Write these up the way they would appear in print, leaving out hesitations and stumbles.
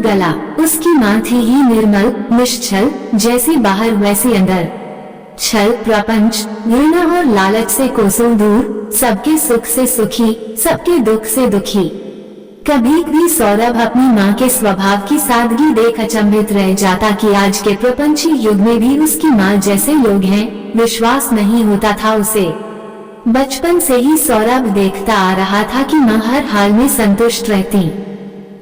गला। उसकी माँ थी ही निर्मल निश्चल, जैसे बाहर वैसे अंदर। छल, प्रपंच, घृणा और लालच से कोसों दूर, सबके सुख से सुखी, सबके दुख से दुखी। कभी भी सौरभ अपनी माँ के स्वभाव की सादगी देख अचंभित रह जाता कि आज के प्रपंची युग में भी उसकी माँ जैसे लोग हैं। विश्वास नहीं होता था उसे। बचपन से ही सौरभ देखता आ रहा था कि माँ हर हाल में संतुष्ट रहती।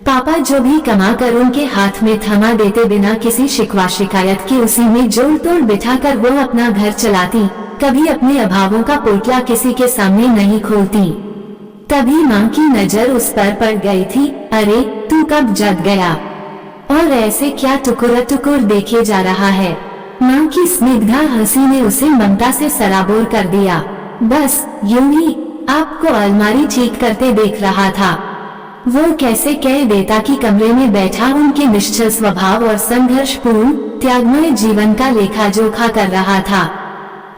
पापा जो भी कमा कर उनके हाथ में थमा देते, बिना किसी शिकवा शिकायत के उसी में जोड़ तोड़ बिठाकर वो अपना घर चलाती। कभी अपने अभावों का पोटला किसी के सामने नहीं खोलती। तभी माँ की नजर उस पर पड़ गई थी। अरे तू कब जग गया, और ऐसे क्या टुकुर टुकुर देखे जा रहा है। माँ की स्निग्धा हंसी ने उसे ममता से सराबोर कर दिया। बस यूं ही आपको अलमारी ठीक करते देख रहा था। वो कैसे कह देता कि कमरे में बैठा उनके निश्चल स्वभाव और संघर्षपूर्ण त्यागमय जीवन का लेखा जोखा कर रहा था।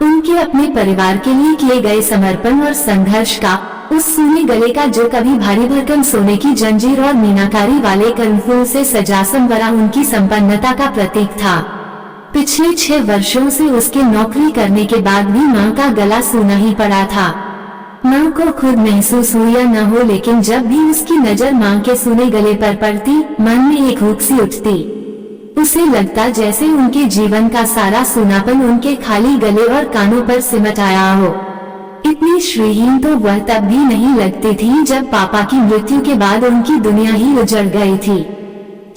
उनके अपने परिवार के लिए किए गए समर्पण और संघर्ष का, उस सूने गले का जो कभी भारी भरकम सोने की जंजीर और मीनाकारी वाले कर्णफूल से सजा संवरा उनकी संपन्नता का प्रतीक था। पिछले 6 वर्षों से उसके नौकरी करने के बाद भी माँ का गला सूना ही पड़ा था। माँ को खुद महसूस हो या न हो, लेकिन जब भी उसकी नजर माँ के सूने गले पर पड़ती, मन में एक हुक सी उठती। उसे लगता जैसे उनके जीवन का सारा सूनापन उनके खाली गले और कानों पर सिमट आया हो। इतनी श्रीहीन तो वह तब भी नहीं लगती थी जब पापा की मृत्यु के बाद उनकी दुनिया ही उजड़ गई थी।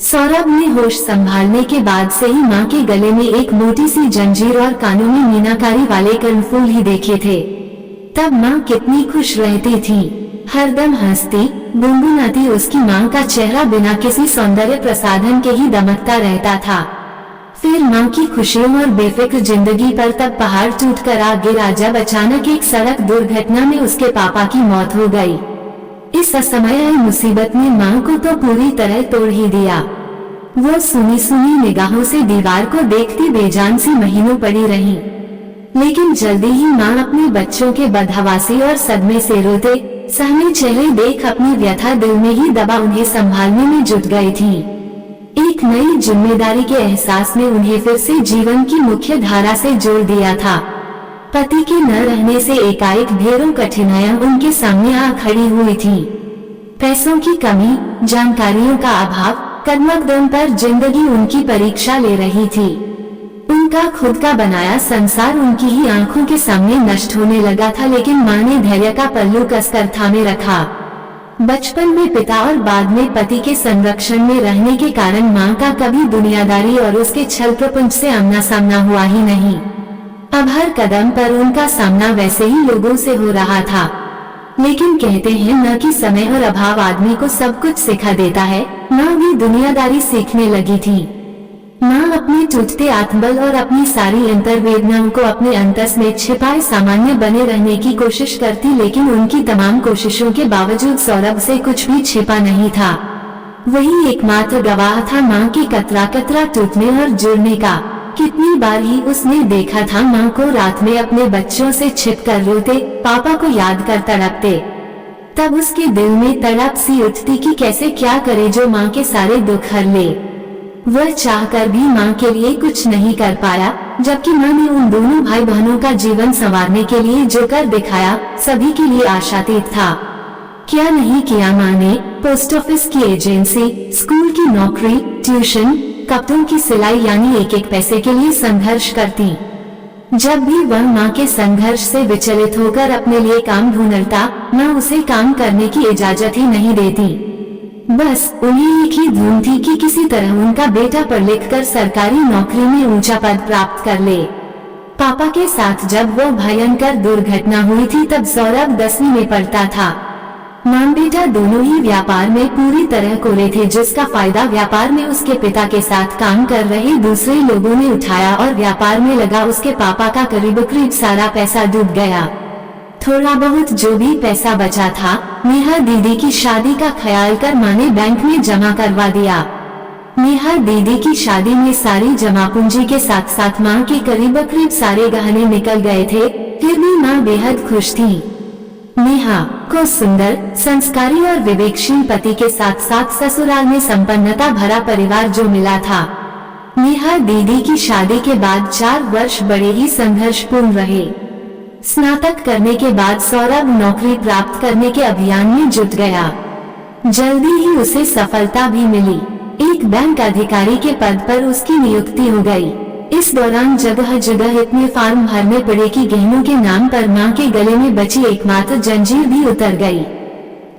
सौरभ ने होश संभालने के बाद से ही माँ के गले में एक मोटी सी जंजीर और कानों में मीनाकारी वाले कर्णफूल ही देखे थे। तब माँ कितनी खुश रहती थी, हरदम हंसती गुनगुनाती। उसकी माँ का चेहरा बिना किसी सौंदर्य प्रसाधन के ही दमकता रहता था। फिर माँ की खुशियों और बेफिक्र जिंदगी पर तब पहाड़ टूटकर आ गिरा जब अचानक एक सड़क दुर्घटना में उसके पापा की मौत हो गई। इस असमय आई मुसीबत ने माँ को तो पूरी तरह तोड़ ही दिया। वो सुनी सुनी निगाहों से दीवार को देखती बेजान सी महीनों पड़ी रही। लेकिन जल्दी ही माँ अपने बच्चों के बदहवासी और सदमे से रोते सहमे चेहरे देख अपनी व्यथा दिल में ही दबा उन्हें संभालने में जुट गई थी। एक नई जिम्मेदारी के एहसास ने उन्हें फिर से जीवन की मुख्य धारा से जोड़ दिया था। पति के न रहने से एकाएक ढेरों कठिनाइयां उनके सामने आ खड़ी हुई थी। पैसों की कमी, जानकारियों का अभाव, कदम पर जिंदगी उनकी परीक्षा ले रही थी। उनका खुद का बनाया संसार उनकी ही आंखों के सामने नष्ट होने लगा था, लेकिन माँ ने धैर्य का पल्लू कसकर थामे रखा। बचपन में पिता और बाद में पति के संरक्षण में रहने के कारण माँ का कभी दुनियादारी और उसके छल प्रपंच से आमना सामना हुआ ही नहीं। अब हर कदम पर उनका सामना वैसे ही लोगों से हो रहा था। लेकिन कहते हैं न कि समय और अभाव आदमी को सब कुछ सिखा देता है। माँ भी दुनियादारी सीखने लगी थी। माँ अपने टूटते आत्मबल और अपनी सारी अंतर्वेदनाओं को अपने अंतस में छिपाए सामान्य बने रहने की कोशिश करती, लेकिन उनकी तमाम कोशिशों के बावजूद सौरभ से कुछ भी छिपा नहीं था। वही एकमात्र गवाह था माँ के कतरा कतरा टूटने और जुड़ने का। कितनी बार ही उसने देखा था माँ को रात में अपने बच्चों से छिपकर रोते, पापा को याद कर तड़पते। तब उसके दिल में तड़प सी उठती कि कैसे क्या करे जो माँ के सारे दुख हर ले। वह चाहकर भी माँ के लिए कुछ नहीं कर पाया, जबकि माँ ने उन दोनों भाई बहनों का जीवन संवारने के लिए जो कर दिखाया सभी के लिए आशातीत था। क्या नहीं किया माँ ने। पोस्ट ऑफिस की एजेंसी, स्कूल की नौकरी, ट्यूशन, कपड़ों की सिलाई, यानी एक एक पैसे के लिए संघर्ष करती। जब भी वह माँ के संघर्ष से विचलित होकर अपने लिए काम ढूंढता, माँ उसे काम करने की इजाजत ही नहीं देती। बस उन्हें एक ही धुन थी कि किसी तरह उनका बेटा पढ़ लिख कर सरकारी नौकरी में ऊंचा पद प्राप्त कर ले। पापा के साथ जब वो भयंकर दुर्घटना हुई थी तब सौरभ 10वीं में पढ़ता था। माँ बेटा दोनों ही व्यापार में पूरी तरह कोरे थे, जिसका फायदा व्यापार में उसके पिता के साथ काम कर रहे दूसरे लोगों ने उठाया और व्यापार में लगा उसके पापा का करीब सारा पैसा डूब गया। थोड़ा बहुत जो भी पैसा बचा था नेहा दीदी की शादी का ख्याल कर माँ ने बैंक में जमा करवा दिया। नेहा दीदी की शादी में सारी जमा पूंजी के साथ साथ माँ के करीब सारे गहने निकल गए थे, फिर भी माँ बेहद खुश थी। नेहा को सुंदर, संस्कारी और विवेकशील पति के साथ साथ ससुराल में संपन्नता भरा परिवार जो मिला था। नेहा दीदी की शादी के बाद 4 वर्ष बड़े ही संघर्षपूर्ण रहे। स्नातक करने के बाद सौरभ नौकरी प्राप्त करने के अभियान में जुट गया। जल्दी ही उसे सफलता भी मिली। एक बैंक अधिकारी के पद पर उसकी नियुक्ति हो गई। इस दौरान जगह जगह इतने फार्म भरने पड़े कि गहनों के नाम पर मां के गले में बची एकमात्र जंजीर भी उतर गई।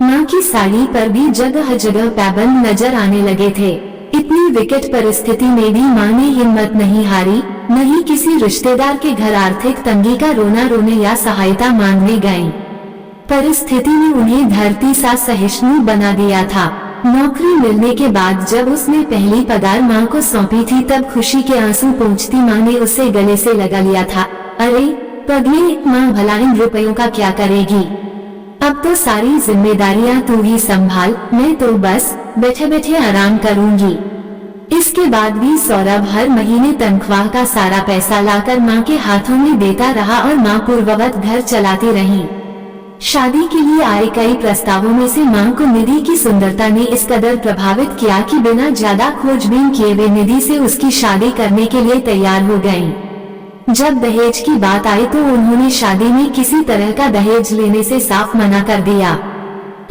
मां की साड़ी पर भी जगह जगह पैबंद नजर आने लगे थे। इतनी विकट परिस्थिति में भी मां ने हिम्मत नहीं हारी, न ही किसी रिश्तेदार के घर आर्थिक तंगी का रोना रोने या सहायता मांगने गई। परिस्थिति ने उन्हें धरती सा सहिष्णु बना दिया था। नौकरी मिलने के बाद जब उसने पहली पगार मां को सौंपी थी तब खुशी के आंसू पोंछती मां ने उसे गले से लगा लिया था। अरे पगली मां, भला इन रुपयों का क्या करेगी? अब तो सारी जिम्मेदारियां तू ही संभाल, मैं तो बस बैठे बैठे आराम करूंगी। इसके बाद भी सौरभ हर महीने तनख्वाह का सारा पैसा लाकर मां के हाथों में देता रहा और मां पूर्ववत घर चलाती रही। शादी के लिए आए कई प्रस्तावों में से मां को निधि की सुंदरता ने इस कदर प्रभावित किया कि बिना ज्यादा खोजबीन किए वे निधि से उसकी शादी करने के लिए तैयार हो गईं। जब दहेज की बात आई तो उन्होंने शादी में किसी तरह का दहेज लेने से साफ मना कर दिया।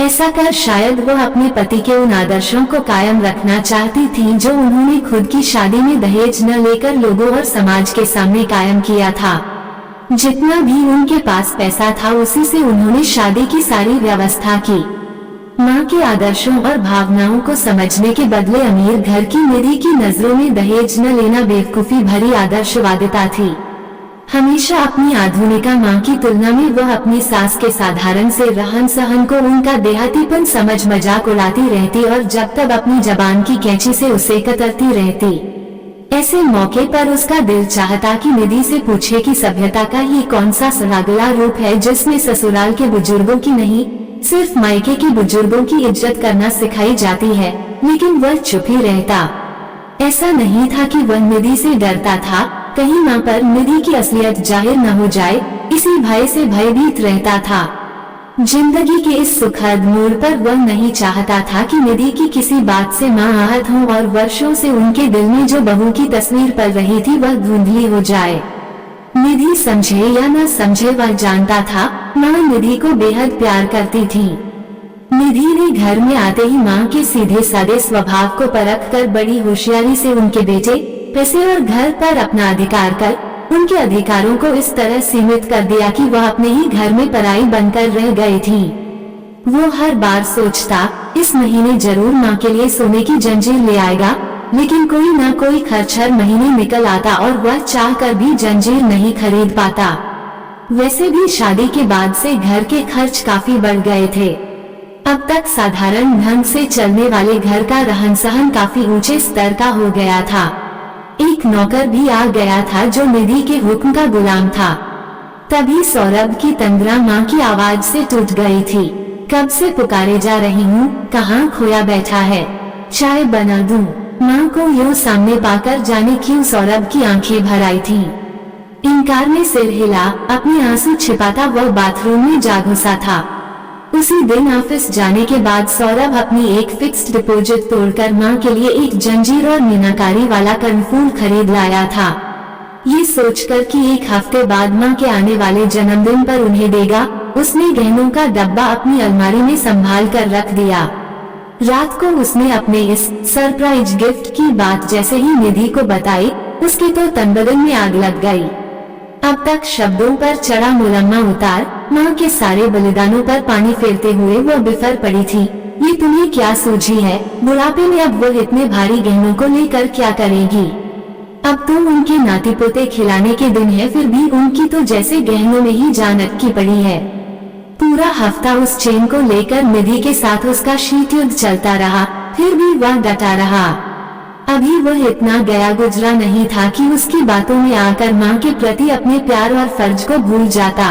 ऐसा कर शायद वो अपने पति के उन आदर्शों को कायम रखना चाहती थीं जो उन्होंने खुद की शादी में दहेज न लेकर लोगों और समाज के सामने कायम किया था। जितना भी उनके पास पैसा था उसी से उन्होंने शादी की सारी व्यवस्था की। मां के आदर्शों और भावनाओं को समझने के बदले अमीर घर की निधि की नजरों में दहेज न लेना बेवकूफी भरी आदर्शवादिता थी। हमेशा अपनी आधुनिका मां की तुलना में वह अपनी सास के साधारण से रहन सहन को, उनका देहातीपन समझ मजाक उड़ाती रहती और जब तक अपनी जबान की कैंची से उसे कतरती रहती। ऐसे मौके पर उसका दिल चाहता कि निधि से पूछे कि सभ्यता का ये कौन सा सरागला रूप है जिसमें ससुराल के बुजुर्गों की नहीं, सिर्फ मायके के बुजुर्गों की इज्जत करना सिखाई जाती है। लेकिन वह चुप ही रहता। ऐसा नहीं था कि वह निधि से डरता था, कहीं मां पर निधि की असलियत जाहिर न हो जाए, इसी भय से भयभीत रहता था। जिंदगी के इस सुखद मोड़ पर वह नहीं चाहता था कि निधि की किसी बात से मां आहत हो और वर्षों से उनके दिल में जो बहू की तस्वीर पल रही थी वह धुंधली हो जाए। निधि समझे या न समझे वह जानता था, मां निधि को बेहद प्यार करती थी। निधि ने घर में आते ही मां के सीधे साधे स्वभाव को परख कर बड़ी होशियारी से उनके बेटे, पैसे और घर पर अपना अधिकार कर उनके अधिकारों को इस तरह सीमित कर दिया कि वह अपने ही घर में पराई बनकर रह गई थी। वो हर बार सोचता, इस महीने जरूर मां के लिए सोने की जंजीर ले आएगा, लेकिन कोई न कोई खर्च हर महीने निकल आता और वह चाह कर भी जंजीर नहीं खरीद पाता। वैसे भी शादी के बाद से घर के खर्च काफी बढ़ गए थे। अब तक साधारण ढंग से चलने वाले घर का रहन सहन काफी ऊंचे स्तर का हो गया था। एक नौकर भी आ गया था जो निधि के हुक्म का गुलाम था। तभी सौरभ की तंद्रा मां की आवाज से टूट गई थी। कब से पुकारे जा रही हूँ, कहाँ खोया बैठा है, चाय बना दूं? मां को यूं सामने पाकर जाने क्यों सौरभ की आंखें भर आई थीं। इनकार में सिर हिला, अपने आंसू छिपाता वह बाथरूम में जा घुसा था। उसी दिन ऑफिस जाने के बाद सौरभ अपनी एक फिक्स्ड डिपॉजिट तोड़कर मां के लिए एक जंजीर और मीनाकारी वाला कर्णफूल खरीद लाया था। ये सोचकर कि एक हफ्ते बाद मां के आने वाले जन्मदिन पर उन्हें देगा, उसने गहनों का डब्बा अपनी अलमारी में संभाल कर रख दिया। रात को उसने अपने इस सरप्राइज गिफ्ट की बात जैसे ही निधि को बताई, उसके तो तन बदन में आग लग गई। अब तक शब्दों पर चढ़ा मुलम्मा उतार, मां के सारे बलिदानों पर पानी फेरते हुए वो बिफर पड़ी थी। ये तुम्हें क्या सूझी है? बुढ़ापे में अब वो इतने भारी गहनों को लेकर क्या करेगी? अब तो उनके नाती पोते खिलाने के दिन है, फिर भी उनकी तो जैसे गहनों में ही जान अटकी पड़ी है। पूरा हफ्ता उस चेन को लेकर निधि के साथ उसका शीत युद्ध चलता रहा, फिर भी वह डटा रहा। अभी वह इतना गया गुजरा नहीं था कि उसकी बातों में आकर मां के प्रति अपने प्यार और फर्ज को भूल जाता।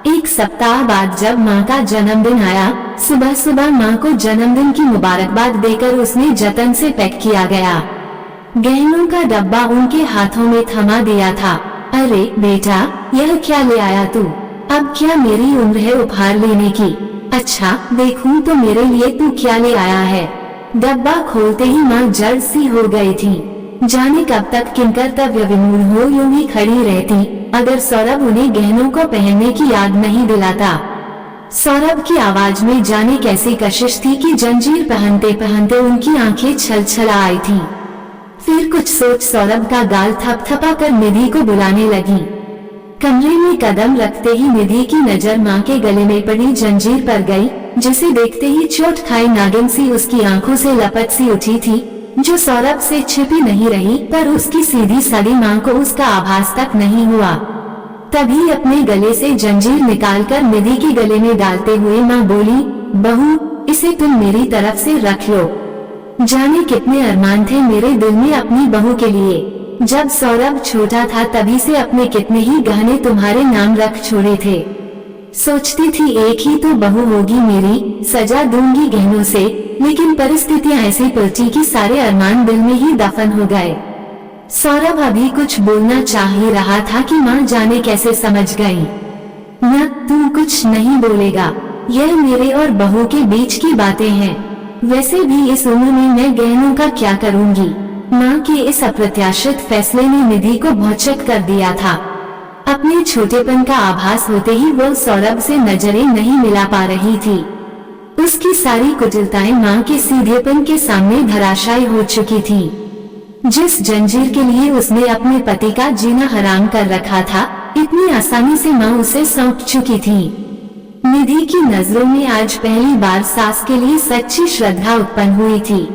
एक सप्ताह बाद जब मां का जन्मदिन आया, सुबह सुबह मां को जन्मदिन की मुबारकबाद देकर उसने जतन से पैक किया गया गहनों का डब्बा उनके हाथों में थमा दिया था। अरे बेटा, यह क्या ले आया तू? अब क्या मेरी उम्र है उपहार लेने की। अच्छा देखूं तो मेरे लिए तू क्या ले आया है। डब्बा खोलते ही माँ जड़ सी हो गई थी। जाने कब तक किंकर्तव्य विमूढ़ हो यूं ही खड़ी रहती अगर सौरभ उन्हें गहनों को पहनने की याद नहीं दिलाता। सौरभ की आवाज में जाने कैसी कशिश थी कि जंजीर पहनते पहनते उनकी आंखें छलछला आई थीं। फिर कुछ सोच सौरभ का गाल थपथपा कर निधि को बुलाने लगी। कमरे में कदम रखते ही निधि की नजर माँ के गले में पड़ी जंजीर पर गई, जिसे देखते ही चोट खाई नागिन सी उसकी आंखों से लपट सी उठी थी, जो सौरभ से छिपी नहीं रही पर उसकी सीधी सादी माँ को उसका आभास तक नहीं हुआ। तभी अपने गले से जंजीर निकालकर निधि के गले में डालते हुए माँ बोली, बहू इसे तुम मेरी तरफ से रख लो। जाने कितने अरमान थे मेरे दिल में अपनी बहू के लिए। जब सौरभ छोटा था तभी से अपने कितने ही गहने तुम्हारे नाम रख छोड़े थे। सोचती थी एक ही तो बहू होगी मेरी, सजा दूंगी गहनों से, लेकिन परिस्थितियां ऐसी पलटी कि सारे अरमान दिल में ही दफन हो गए। सौरभ अभी कुछ बोलना चाह ही रहा था कि माँ जाने कैसे समझ गई। न तू कुछ नहीं बोलेगा, यह मेरे और बहू के बीच की बातें हैं। वैसे भी इस उम्र में मैं गहनों का क्या करूंगी। माँ के इस अप्रत्याशित फैसले ने निधि को भौचक कर दिया था। अपने छोटेपन का आभास होते ही वो सौरभ से नजरें नहीं मिला पा रही थी। उसकी सारी कुटिलताएं माँ के सीधेपन के सामने धराशायी हो चुकी थी। जिस जंजीर के लिए उसने अपने पति का जीना हराम कर रखा था, इतनी आसानी से माँ उसे सौंप चुकी थी। निधि की नजरों में आज पहली बार सास के लिए सच्ची श्रद्धा उत्पन्न हुई थी।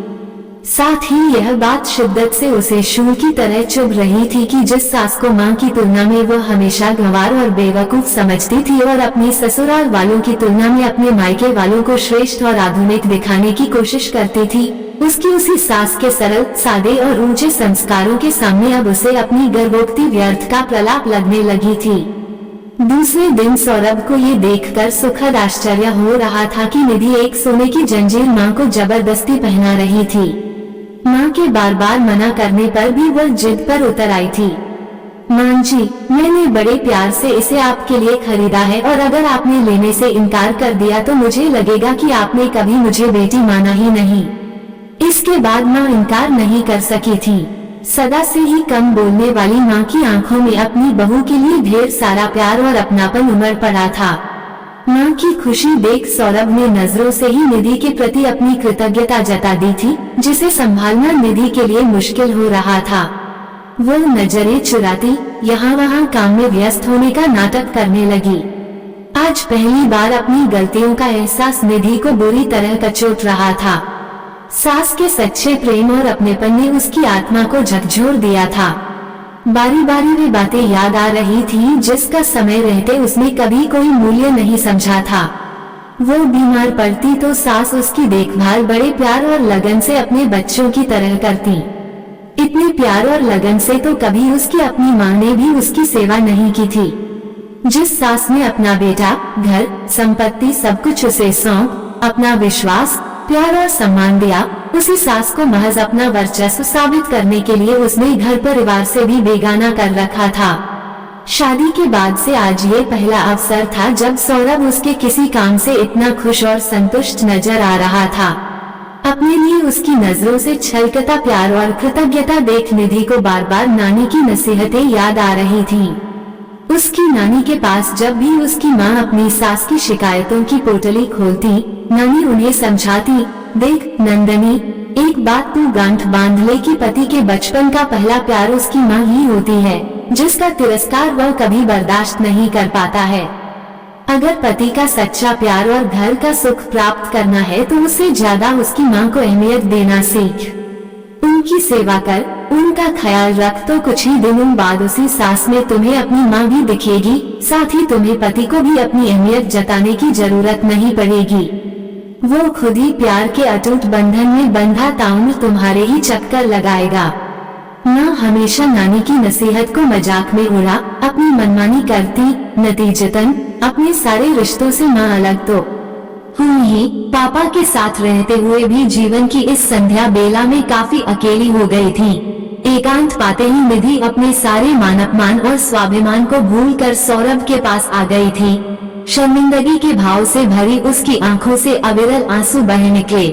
साथ ही यह बात शिद्दत से उसे शूल की तरह चुभ रही थी कि जिस सास को माँ की तुलना में वह हमेशा गंवार और बेवकूफ समझती थी और अपने ससुराल वालों की तुलना में अपने मायके वालों को श्रेष्ठ और आधुनिक दिखाने की कोशिश करती थी, उसकी उसी सास के सरल, सादे और ऊंचे संस्कारों के सामने अब उसे अपनी गर्भोक्ति व्यर्थ का प्रलाप लगने लगी थी। दूसरे दिन सौरभ को ये देखकर सुखद आश्चर्य हो रहा था कि निधि एक सोने की जंजीर माँ को जबरदस्ती पहना रही थी। माँ के बार बार मना करने पर भी वह जिद पर उतर आई थी। माँ जी, मैंने बड़े प्यार से इसे आपके लिए खरीदा है और अगर आपने लेने से इनकार कर दिया तो मुझे लगेगा कि आपने कभी मुझे बेटी माना ही नहीं। इसके बाद माँ इनकार नहीं कर सकी थी। सदा से ही कम बोलने वाली माँ की आंखों में अपनी बहू के लिए ढेर सारा प्यार और अपनापन उमड़ पड़ा था। माँ की खुशी देख सौरभ ने नजरों से ही निधि के प्रति अपनी कृतज्ञता जता दी थी, जिसे संभालना निधि के लिए मुश्किल हो रहा था। वह नजरें चुराती यहाँ वहाँ काम में व्यस्त होने का नाटक करने लगी। आज पहली बार अपनी गलतियों का एहसास निधि को बुरी तरह कचोट रहा था। सास के सच्चे प्रेम और अपनेपन ने उसकी आत्मा को झकझोर दिया था। बारी बारी वे बातें याद आ रही थीं, जिसका समय रहते उसने कभी कोई मूल्य नहीं समझा था। वो बीमार पड़ती तो सास उसकी देखभाल बड़े प्यार और लगन से अपने बच्चों की तरह करती। इतने प्यार और लगन से तो कभी उसकी अपनी माँ ने भी उसकी सेवा नहीं की थी। जिस सास ने अपना बेटा, घर, संपत्ति सब कुछ उसे सौंप अपना विश्वास, प्यार और सम्मान दिया, उसी सास को महज अपना वर्चस्व साबित करने के लिए उसने घर परिवार से भी बेगाना कर रखा था। शादी के बाद से आज ये पहला अवसर था जब सौरभ उसके किसी काम से इतना खुश और संतुष्ट नजर आ रहा था। अपने लिए उसकी नजरों से छलकता प्यार और कृतज्ञता देख निधि को बार बार नानी की नसीहतें याद आ रही थीं। उसकी नानी के पास जब भी उसकी माँ अपनी सास की शिकायतों की पोटली खोलती, नानी उन्हें समझाती, देख नंदनी, एक बात तू गांठ बांध ले कि पति के बचपन का पहला प्यार उसकी माँ ही होती है, जिसका तिरस्कार वह कभी बर्दाश्त नहीं कर पाता है। अगर पति का सच्चा प्यार और घर का सुख प्राप्त करना है तो उससे ज्यादा उसकी माँ को अहमियत देना सीख। उनकी सेवा कर, उनका ख्याल रख, तो कुछ ही दिनों बाद उसी सास में तुम्हें अपनी माँ भी दिखेगी। साथ ही तुम्हें पति को भी अपनी अहमियत जताने की जरूरत नहीं पड़ेगी। वो खुद ही प्यार के अटूट बंधन में बंधा ताउम्र तुम्हारे ही चक्कर लगाएगा। माँ हमेशा नानी की नसीहत को मजाक में उड़ा अपनी मनमानी करती, नतीजतन अपने सारे रिश्तों से माँ अलग तो हुई ही, पापा के साथ रहते हुए भी जीवन की इस संध्या बेला में काफी अकेली हो गई थी। एकांत पाते ही निधि अपने सारे मान अपमान और स्वाभिमान को भूलकर सौरभ के पास आ गई थी। शर्मिंदगी के भाव से भरी उसकी आंखों से अविरल आंसू बह निकले।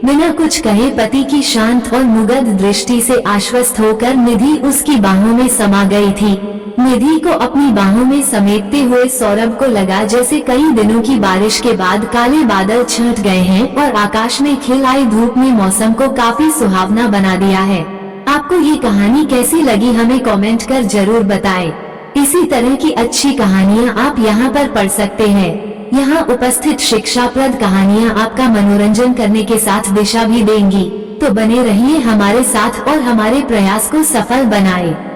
बिना कुछ कहे पति की शांत और मुग्ध दृष्टि से आश्वस्त होकर निधि उसकी बाहों में समा गई थी। निधि को अपनी बाहों में समेटते हुए सौरभ को लगा जैसे कई दिनों की बारिश के बाद काले बादल छंट गए हैं और आकाश में खिल आई धूप ने मौसम को काफी सुहावना बना दिया है। आपको ये कहानी कैसी लगी हमें कमेंट कर जरूर बताएं। इसी तरह की अच्छी कहानियाँ आप यहाँ पर पढ़ सकते हैं। यहाँ उपस्थित शिक्षाप्रद कहानियाँ आपका मनोरंजन करने के साथ दिशा भी देंगी। तो बने रहिए हमारे साथ और हमारे प्रयास को सफल बनाएं।